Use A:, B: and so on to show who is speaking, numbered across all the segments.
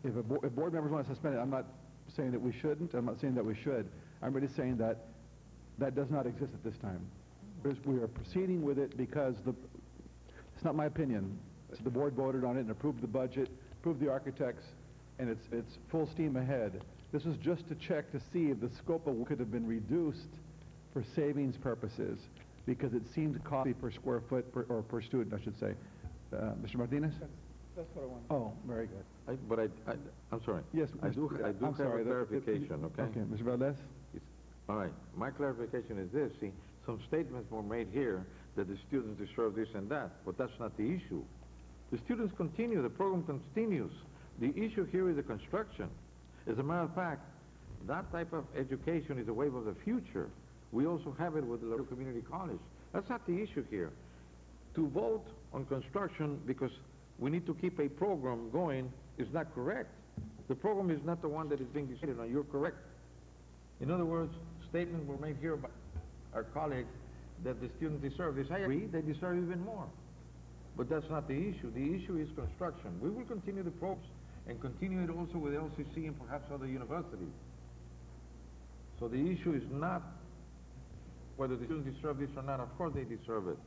A: if board members want to suspend it, I'm not saying that we shouldn't, I'm not saying that we should. I'm really saying that that does not exist at this time. We are proceeding with it because it's not my opinion. So the board voted on it and approved the budget, approved the architects, and it's full steam ahead. This is just to check to see if the scope of work could have been reduced for savings purposes, because it seemed costly per square foot, or per student, I should say. Mr. Martinez?
B: That's what I want.
A: Oh, very good.
C: I'm sorry.
A: Yes,
C: I do have a clarification, okay?
A: Okay, Mr. Valdez?
C: All right. My clarification is this. See, some statements were made here that the students deserve this and that, but that's not the issue. The students continue, the program continues. The issue here is the construction. As a matter of fact, that type of education is a wave of the future. We also have it with the local community college. That's not the issue here. To vote on construction because we need to keep a program going is not correct. The program is not the one that is being decided on. You're correct. In other words, statements were made here by our colleagues that the students deserve this. I agree, they deserve even more. But that's not the issue. The issue is construction. We will continue the programs and continue it also with LCC and perhaps other universities. So the issue is not whether the students deserve this or not. Of course they deserve it.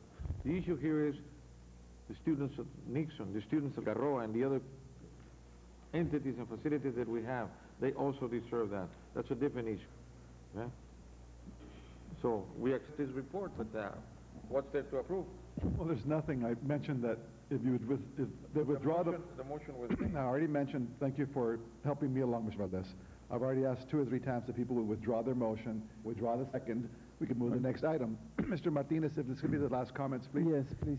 C: The issue here is the students of Nixon, the students of Garroa, and the other entities and facilities that we have, they also deserve that. That's a different issue. Yeah? So we accept this report, but what's there to approve?
A: Well, there's nothing. I mentioned that if you would withdraw the
C: motion was
A: I already mentioned, thank you for helping me along, Mr. Valdez. I've already asked 2 or 3 times that people would withdraw their motion, withdraw the second. We can move to the next item. Mr. Martinez, if this could be the last comments, please.
B: Yes, please.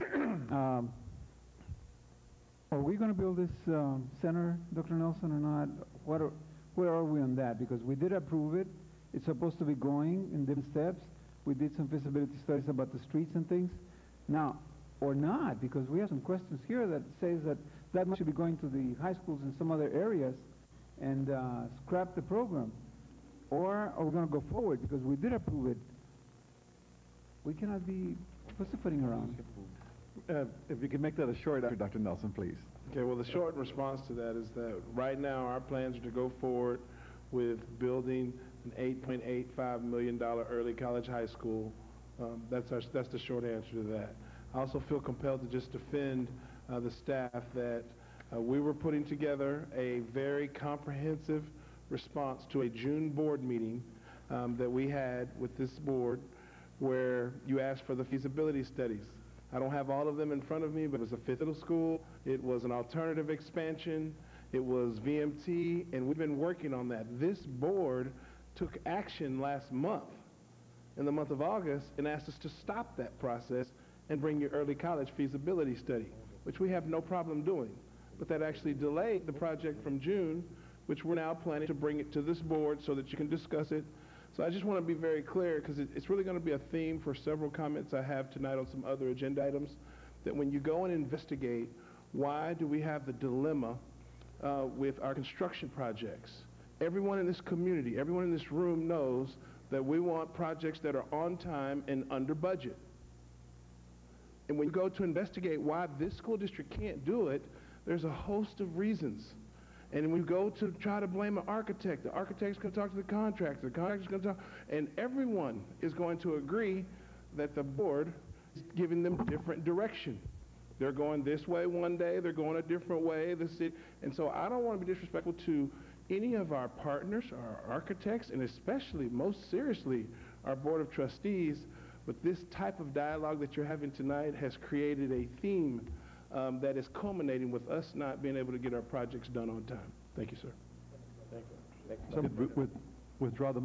B: Are we going to build this center, Dr. Nelson, or not? Where are we on that? Because we did approve it. It's supposed to be going in different steps. We did some feasibility studies about the streets and things. Now, or not, because we have some questions here that says that that should be going to the high schools in some other areas and scrap the program. Or are we going to go forward? Because we did approve it. We cannot be pussyfooting around.
A: If you could make that a short answer, Dr. Nelson, please.
D: Okay, well, the short response to that is that right now our plans are to go forward with building an $8.85 million early college high school. That's the short answer to that. I also feel compelled to just defend the staff that we were putting together a very comprehensive response to a June board meeting that we had with this board where you asked for the feasibility studies. I don't have all of them in front of me, but it was a 5th middle school, it was an alternative expansion, it was VMT, and we've been working on that. This board took action last month, in the month of August, and asked us to stop that process and bring your early college feasibility study, which we have no problem doing. But that actually delayed the project from June, which we're now planning to bring it to this board so that you can discuss it. So I just want to be very clear, because it's really going to be a theme for several comments I have tonight on some other agenda items, that when you go and investigate why do we have the dilemma with our construction projects, everyone in this community, everyone in this room knows that we want projects that are on time and under budget. And when you go to investigate why this school district can't do it, there's a host of reasons. And when we go to try to blame an architect, the architect's going to talk to the contractor, the contractor's going to talk, and everyone is going to agree that the board is giving them different direction. They're going this way one day, they're going a different way. And so I don't want to be disrespectful to any of our partners, our architects, and especially, most seriously, our Board of Trustees. But this type of dialogue that you're having tonight has created a theme that is culminating with us not being able to get our projects done on time. Thank you, sir.
A: Thank you. So withdraw the motion.